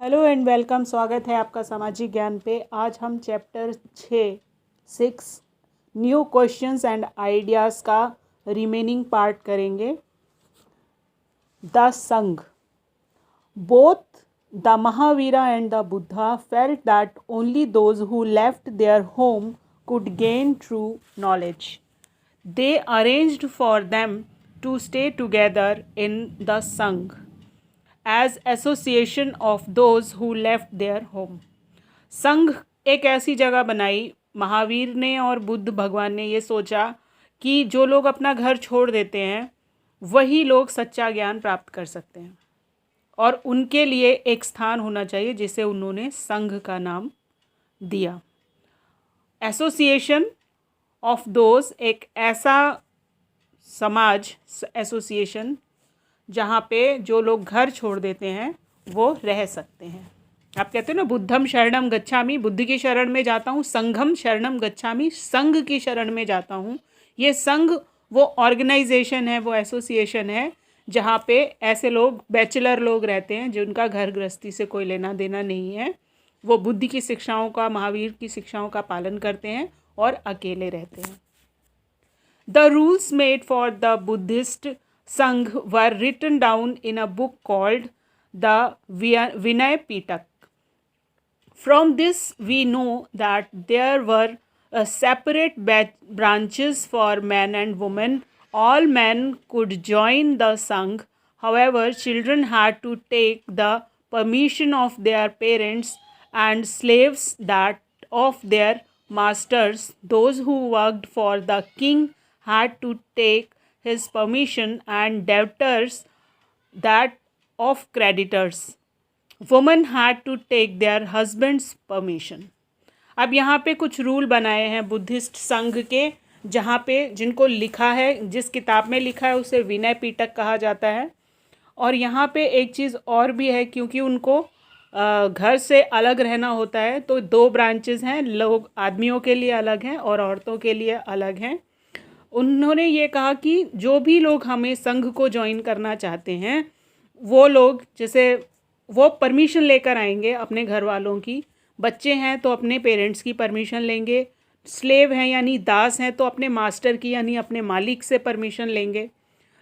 Hello and welcome. स्वागत है आपका सामाजिक ज्ञान पे। आज हम chapter 6 new questions and ideas का रिमेनिंग पार्ट करेंगे। द संघ। Both the Mahavira and the Buddha felt that only those who left their home could gain true knowledge. They arranged for them to stay together in the Sangh as association of those who left their home. संघ एक ऐसी जगह बनाई महावीर ने और बुद्ध भगवान ने ये सोचा कि जो लोग अपना घर छोड़ देते हैं वही लोग सच्चा ज्ञान प्राप्त कर सकते हैं और उनके लिए एक स्थान होना चाहिए जिसे उन्होंने संघ का नाम दिया। एसोसिएशन ऑफ दोज, एक ऐसा समाज, एसोसिएशन जहाँ पे जो लोग घर छोड़ देते हैं वो रह सकते हैं। आप कहते हो ना, बुद्धम शरणम गच्छामि, बुद्ध की शरण में जाता हूँ। संघम शरणम गच्छामि, संघ की शरण में जाता हूँ। ये संघ वो ऑर्गेनाइजेशन है, वो एसोसिएशन है जहाँ पे ऐसे लोग, बैचलर लोग रहते हैं जिनका घर गृहस्थी से कोई लेना देना नहीं है। वो बुद्ध की शिक्षाओं का, महावीर की शिक्षाओं का पालन करते हैं और अकेले रहते हैं। The rules made for the Buddhist Sangha were written down in a book called the Vinaya Pitaka. From this we know that there were separate branches for men and women. All men could join the Sangh. However, children had to take the permission of their parents and slaves that of their masters. Those who worked for the king had to take his permission and debtors that of creditors. Woman had to take their husbands permission. अब यहाँ पे कुछ rule बनाए हैं Buddhist संघ के, जहाँ पे जिनको लिखा है, जिस किताब में लिखा है उसे विनय पिटक कहा जाता है। और यहाँ पे एक चीज़ और भी है, क्योंकि उनको घर से अलग रहना होता है तो दो ब्रांचेस हैं, लोग आदमियों के लिए अलग हैं और औरतों के लिए अलग हैं। उन्होंने ये कहा कि जो भी लोग हमें संघ को ज्वाइन करना चाहते हैं वो लोग, जैसे वो परमिशन लेकर आएंगे अपने घर वालों की, बच्चे हैं तो अपने पेरेंट्स की परमिशन लेंगे, स्लेव हैं यानी दास हैं तो अपने मास्टर की यानी अपने मालिक से परमिशन लेंगे,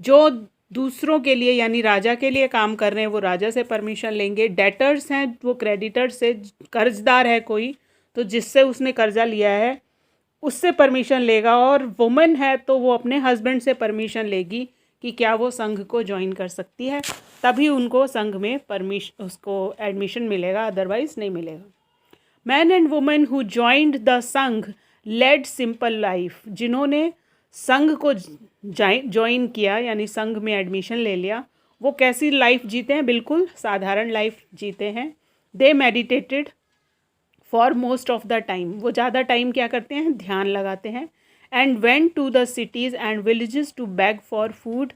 जो दूसरों के लिए यानी राजा के लिए काम कर रहे हैं वो राजा से परमिशन लेंगे, डेटर्स हैं वो क्रेडिटर्स से, कर्जदार है कोई तो जिससे उसने कर्जा लिया है उससे परमिशन लेगा, और वुमेन है तो वो अपने हस्बैंड से परमिशन लेगी कि क्या वो संघ को ज्वाइन कर सकती है, तभी उनको संघ में उसको एडमिशन मिलेगा, अदरवाइज नहीं मिलेगा। Man and women who joined the संघ लेड सिंपल लाइफ। जिन्होंने संघ को ज्वाइन किया यानी संघ में एडमिशन ले लिया, वो कैसी लाइफ जीते हैं? बिल्कुल साधारण लाइफ जीते हैं। They meditated for most of the time. वो ज़्यादा टाइम क्या करते हैं? ध्यान लगाते हैं। and went to the cities and villages to beg for food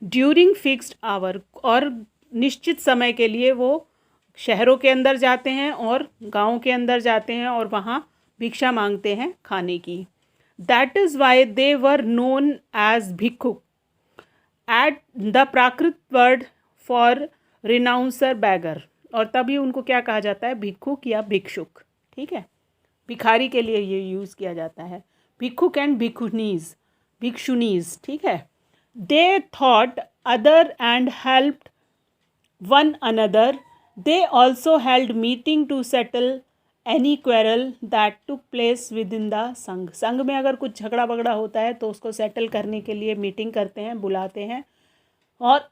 during fixed hour. और निश्चित समय के लिए वो शहरों के अंदर जाते हैं और गाँव के अंदर जाते हैं और वहाँ भिक्षा मांगते हैं खाने की। That is why they were known as भिक्षुक. At the Prakrit word for renouncer beggar. और तभी उनको क्या कहा जाता है? भिक्षुक या भिक्षुक। ठीक है, भिखारी के लिए ये यूज़ किया जाता है। भिक्षुक एंड भिक्षुनीज, ठीक है। They taught other and helped one another. They also held meeting to settle any quarrel that took place within the sangha. Sangha में अगर कुछ झगड़ा वगड़ा होता है तो उसको सेटल करने के लिए मीटिंग करते हैं, बुलाते हैं और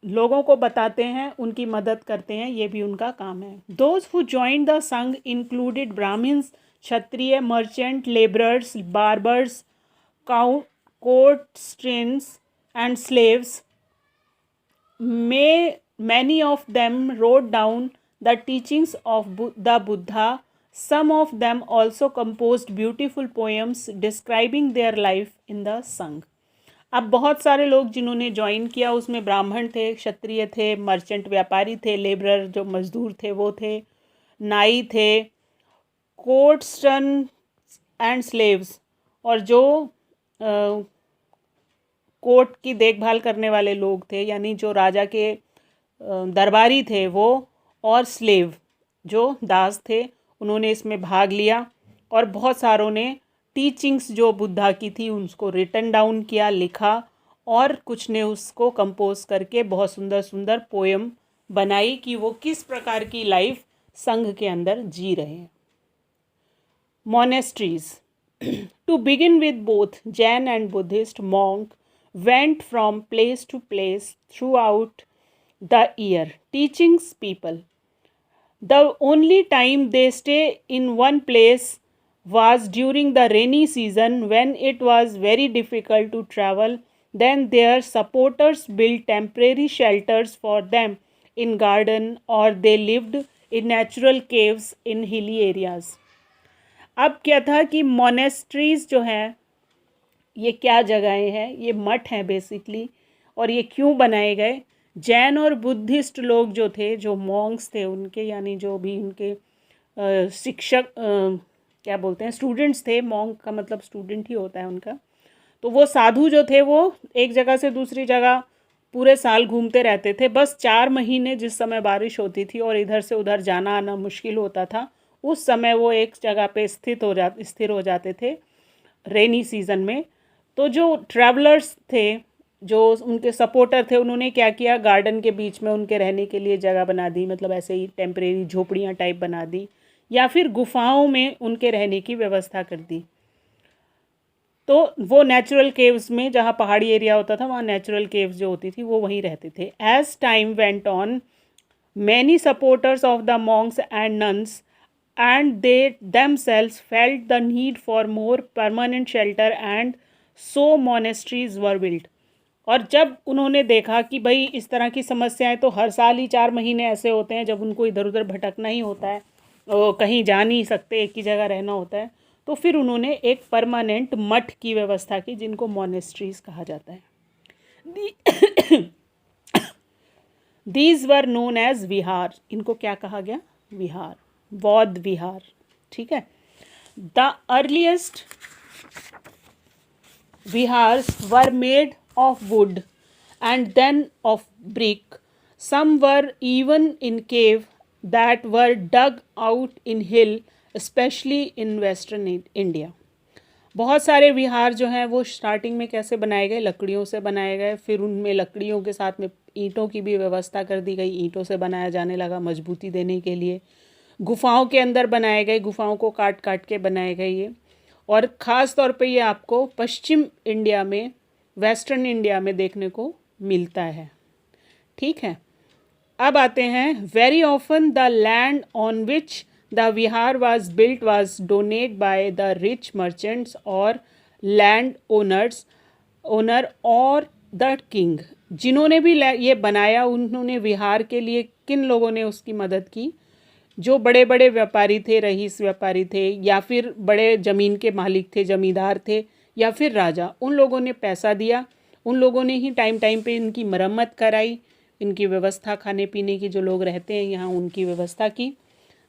लोगों को बताते हैं, उनकी मदद करते हैं, ये भी उनका काम है। Those who joined the sangha included Brahmins, Kshatriya, merchant, labourers, barbers, courtesans and slaves. Many of them wrote down the teachings of the Buddha. Some of them also composed beautiful poems describing their life in the Sangh. अब बहुत सारे लोग जिन्होंने join किया उसमें ब्राह्मण थे, क्षत्रिय थे, मर्चेंट व्यापारी थे, लेबरर जो मजदूर थे वो थे, नाई थे, कोर्टस्टन एंड स्लेव्स, और जो कोर्ट की देखभाल करने वाले लोग थे यानी जो राजा के दरबारी थे वो, और स्लेव जो दास थे उन्होंने इसमें भाग लिया, और बहुत सारों ने टीचिंग्स जो बुद्धा की थी उसको रिटन डाउन किया, लिखा, और कुछ ने उसको कंपोज करके बहुत सुंदर सुंदर पोएम बनाई कि वो किस प्रकार की लाइफ संघ के अंदर जी रहे हैं। Monasteries. To begin with, both Jain and Buddhist monk went from place to place throughout the year, teaching people. The only time they stay in one place was during the rainy season when it was very difficult to travel. Then their supporters built temporary shelters for them in garden, or they lived in natural caves in hilly areas. अब क्या था कि monasteries जो हैं ये क्या जगहें हैं, ये मठ हैं बेसिकली। और ये क्यों बनाए गए? जैन और बुद्धिस्ट लोग जो थे, जो मॉन्क्स थे उनके, यानी जो भी उनके शिक्षक क्या बोलते हैं, स्टूडेंट्स थे। मॉन्क का मतलब स्टूडेंट ही होता है उनका। तो वो साधु जो थे वो एक जगह से दूसरी जगह पूरे साल घूमते रहते थे। बस 4 महीने जिस समय बारिश होती थी और इधर से उधर जाना आना मुश्किल होता था, उस समय वो एक जगह पे स्थिर हो जाते थे रेनी सीज़न में। तो जो ट्रैवलर्स थे, जो उनके सपोर्टर थे, उन्होंने क्या किया, गार्डन के बीच में उनके रहने के लिए जगह बना दी, मतलब ऐसे ही टेम्परेरी झोपड़ियाँ टाइप बना दी, या फिर गुफाओं में उनके रहने की व्यवस्था कर दी। तो वो नेचुरल केव्स में, जहाँ पहाड़ी एरिया होता था वहाँ नेचुरल केव्स जो होती थी वो वहीं रहते थे। As time went on, many supporters of the monks and nuns and they themselves felt the need for more permanent shelter, and so monasteries were built. और जब उन्होंने देखा कि भाई इस तरह की समस्याएं तो हर साल ही 4 महीने ऐसे होते हैं जब उनको इधर उधर भटकना ही होता है, कहीं जा नहीं सकते, एक ही जगह रहना होता है, तो फिर उन्होंने एक परमानेंट मठ की व्यवस्था की जिनको मोनेस्ट्रीज कहा जाता है। These were known as vihara. इनको क्या कहा गया? विहार, बौद्ध विहार। ठीक है। The earliest viharas were made of wood and then of brick. Some were even in cave that were dug out in hill, especially in western India. बहुत सारे विहार जो हैं वो स्टार्टिंग में कैसे बनाए गए? लकड़ियों से बनाए गए। फिर उनमें लकड़ियों के साथ में ईंटों की भी व्यवस्था कर दी गई, ईंटों से बनाया जाने लगा मजबूती देने के लिए। गुफाओं के अंदर बनाए गए, गुफाओं को काट काट के बनाए गए ये। और ख़ास तौर पे ये आपको पश्चिम इंडिया में, वेस्टर्न इंडिया में देखने को मिलता है। ठीक है। अब आते हैं, very often the land on which the Vihar was built was donate by the rich merchants और लैंड ओनर और द किंग. जिन्होंने भी ये बनाया उन्होंने विहार के लिए किन लोगों ने उसकी मदद की? जो बड़े बड़े व्यापारी थे, रईस व्यापारी थे, या फिर बड़े ज़मीन के मालिक थे, जमींदार थे, या फिर राजा, उन लोगों ने पैसा दिया। उन लोगों ने ही टाइम टाइम पे इनकी मरम्मत कराई, इनकी व्यवस्था, खाने पीने की जो लोग रहते हैं यहाँ उनकी व्यवस्था की.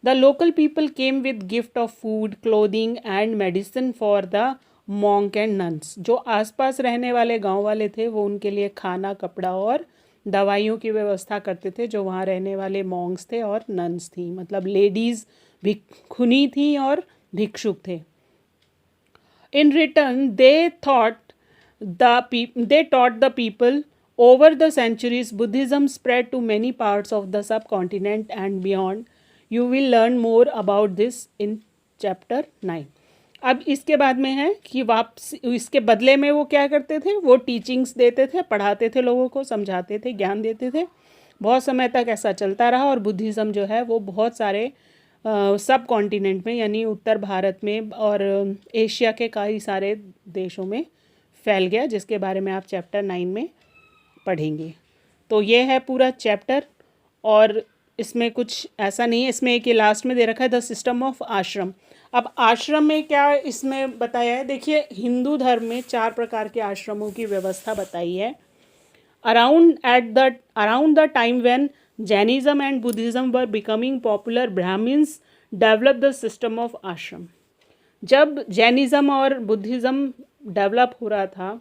The local people came with gift of food, clothing and medicine for the monk and nuns. जो आसपास रहने वाले गांव वाले थे वो उनके लिए खाना, कपड़ा और दवाइयों की व्यवस्था करते थे, जो वहाँ रहने वाले मॉन्क्स थे और नन्स थी, मतलब लेडीज़ भिक्षुनी थी और भिक्षुक थे. In return they taught the people. Over the centuries, Buddhism spread to many parts of the subcontinent and beyond. You will learn more about this in chapter 9. अब इसके बाद में है कि वापस इसके बदले में वो क्या करते थे? वो टीचिंग्स देते थे, पढ़ाते थे, लोगों को समझाते थे, ज्ञान देते थे. बहुत समय तक ऐसा चलता रहा और बुद्धिज़्म जो है वो बहुत सारे सब कॉन्टिनेंट में, यानी उत्तर भारत में और एशिया के कई सारे देशों में फैल गया, जिसके बारे में आप चैप्टर 9 में पढ़ेंगे. तो ये है पूरा चैप्टर. और इसमें कुछ ऐसा नहीं है, इसमें एक ये लास्ट में दे रखा है द सिस्टम ऑफ आश्रम. अब आश्रम में क्या इसमें बताया है? देखिए, हिंदू धर्म में 4 प्रकार के आश्रमों की व्यवस्था बताई है. Around the time when Jainism and Buddhism were becoming popular, Brahmins develop the system of ashram. जब जैनिज्म और बुद्धिज्म डेवलप हो रहा था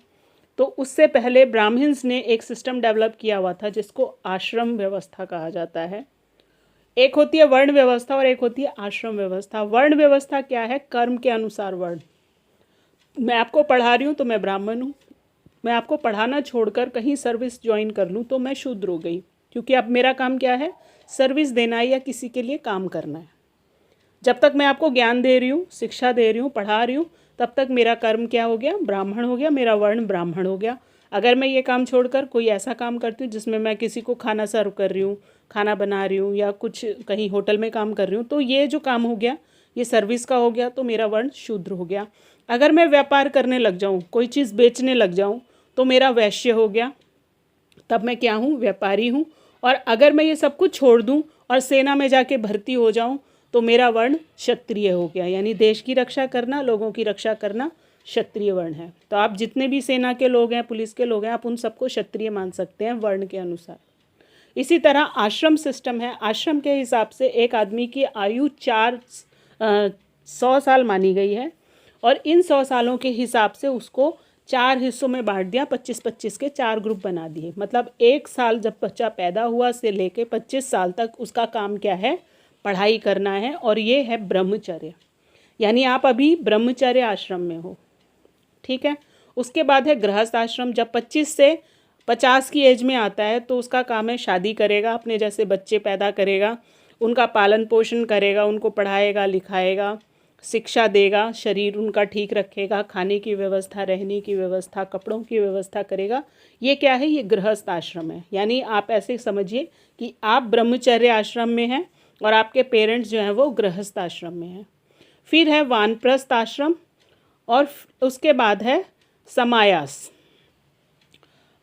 तो उससे पहले ब्राह्मण्स ने एक सिस्टम डेवलप किया हुआ था जिसको आश्रम व्यवस्था कहा जाता है. एक होती है वर्ण व्यवस्था और एक होती है आश्रम व्यवस्था। वर्ण व्यवस्था क्या है? कर्म के अनुसार वर्ण। मैं आपको पढ़ा रही हूँ तो मैं ब्राह्मण हूँ, मैं आपको पढ़ाना छोड़कर कहीं सर्विस ज्वाइन कर लूँ तो मैं शूद्र हो गई, क्योंकि अब मेरा काम क्या है? सर्विस देना है या किसी के लिए काम करना है। जब तक मैं आपको ज्ञान दे रही हूँ, शिक्षा दे रही हूँ, पढ़ा रही हूँ, तब तक मेरा कर्म क्या हो गया? ब्राह्मण हो गया, मेरा वर्ण ब्राह्मण हो गया। अगर मैं ये काम छोड़कर कोई ऐसा काम करती हूँ जिसमें मैं किसी को खाना सर्व कर रही हूँ, खाना बना रही हूँ, या कुछ कहीं होटल में काम कर रही हूँ, तो ये जो काम हो गया ये सर्विस का हो गया, तो मेरा वर्ण शूद्र हो गया। अगर मैं व्यापार करने लग जाऊँ, कोई चीज़ बेचने लग जाऊँ, तो मेरा वैश्य हो गया, तब मैं क्या हूँ? व्यापारी हूँ। और अगर मैं ये सब कुछ छोड़ दूँ और सेना में जाके भर्ती हो जाऊँ, तो मेरा वर्ण क्षत्रिय हो गया, यानी देश की रक्षा करना, लोगों की रक्षा करना क्षत्रिय वर्ण है। तो आप जितने भी सेना के लोग हैं, पुलिस के लोग हैं, आप उन सबको क्षत्रिय मान सकते हैं वर्ण के अनुसार। इसी तरह आश्रम सिस्टम है। आश्रम के हिसाब से एक आदमी की आयु 100 साल मानी गई है, और इन 100 सालों के हिसाब से उसको 4 हिस्सों में बांट दिया, 25-25 के 4 ग्रुप बना दिए। मतलब 1 साल जब बच्चा पैदा हुआ से लेके 25 साल तक उसका काम क्या है? पढ़ाई करना है, और ये है ब्रह्मचर्य। यानी आप अभी ब्रह्मचर्य आश्रम में हो, ठीक है। उसके बाद है गृहस्थ आश्रम। जब 25 से 50 की एज में आता है तो उसका काम है शादी करेगा, अपने जैसे बच्चे पैदा करेगा, उनका पालन पोषण करेगा, उनको पढ़ाएगा लिखाएगा, शिक्षा देगा, शरीर उनका ठीक रखेगा, खाने की व्यवस्था, रहने की व्यवस्था, कपड़ों की व्यवस्था करेगा। ये क्या है? ये गृहस्थ आश्रम है। यानी आप ऐसे समझिए कि आप ब्रह्मचर्य आश्रम में हैं और आपके पेरेंट्स जो हैं वो गृहस्थ आश्रम में हैं। फिर है वानप्रस्थ आश्रम, और उसके बाद है समायास।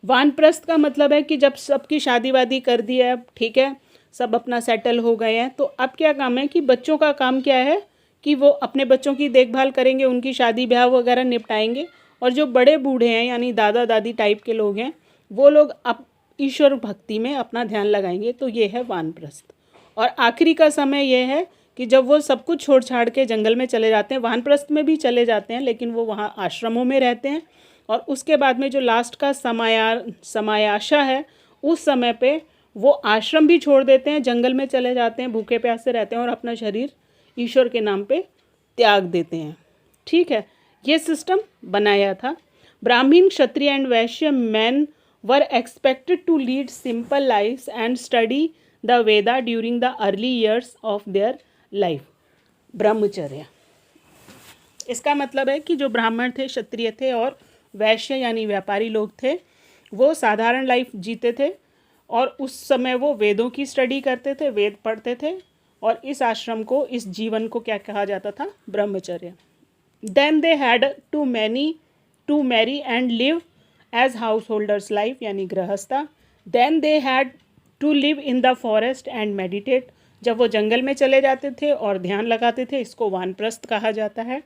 वानप्रस्थ का मतलब है कि जब सबकी शादी वादी कर दी है, ठीक है, सब अपना सेटल हो गए हैं, तो अब क्या काम है कि बच्चों का काम क्या है कि वो अपने बच्चों की देखभाल करेंगे, उनकी शादी ब्याह वगैरह निपटाएंगे। और जो बड़े बूढ़े हैं यानी दादा दादी टाइप के लोग हैं, वो लोग अब ईश्वर भक्ति में अपना ध्यान लगाएंगे। तो ये है वानप्रस्थ। और आखिरी का समय ये है कि जब वो सब कुछ छोड़ छाड़ के जंगल में चले जाते हैं, वानप्रस्थ में भी चले जाते हैं लेकिन वो वहाँ आश्रमों में रहते हैं। और उसके बाद में जो लास्ट का समायाशा है, उस समय पे वो आश्रम भी छोड़ देते हैं, जंगल में चले जाते हैं, भूखे प्यासे रहते हैं और अपना शरीर ईश्वर के नाम पे त्याग देते हैं, ठीक है। ये सिस्टम बनाया था। Brahmin, Kshatriya and Vaishya men were expected to lead simple lives and study the Veda during the early years of their life. Brahmacharya, इसका मतलब है कि जो ब्राह्मण थे, क्षत्रिय थे और वैश्य यानी व्यापारी लोग थे, वो साधारण लाइफ जीते थे, और उस समय वो वेदों की स्टडी करते थे, वेद पढ़ते थे, और इस आश्रम को, इस जीवन को क्या कहा जाता था? ब्रह्मचर्य। Then they had to marry and live as house holders life, यानी गृहस्था। Then they had to live in the forest and meditate. जब वो जंगल में चले जाते थे और ध्यान लगाते थे, इसको वानप्रस्थ कहा जाता है।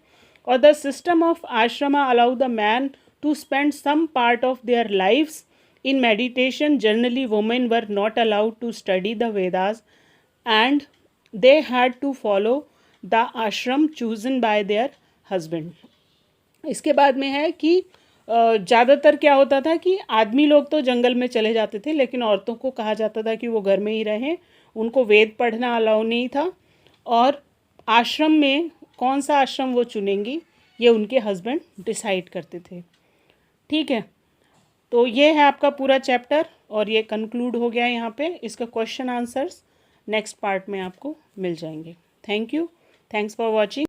और the system of ashrama allow the man to spend some part of their lives in meditation. Generally, women were not allowed to study the Vedas and they had to follow the ashram chosen by their husband. इसके बाद में है कि ज़्यादातर क्या होता था कि आदमी लोग तो जंगल में चले जाते थे, लेकिन औरतों को कहा जाता था कि वो घर में ही रहें, उनको वेद पढ़ना अलाउ नहीं था। और आश्रम में कौन सा आश्रम वो चुनेंगी ये उनके हस्बैंड डिसाइड करते थे, ठीक है। तो ये है आपका पूरा चैप्टर और ये कंक्लूड हो गया यहाँ पे। इसका क्वेश्चन आंसर्स नेक्स्ट पार्ट में आपको मिल जाएंगे। Thank you, thanks for watching.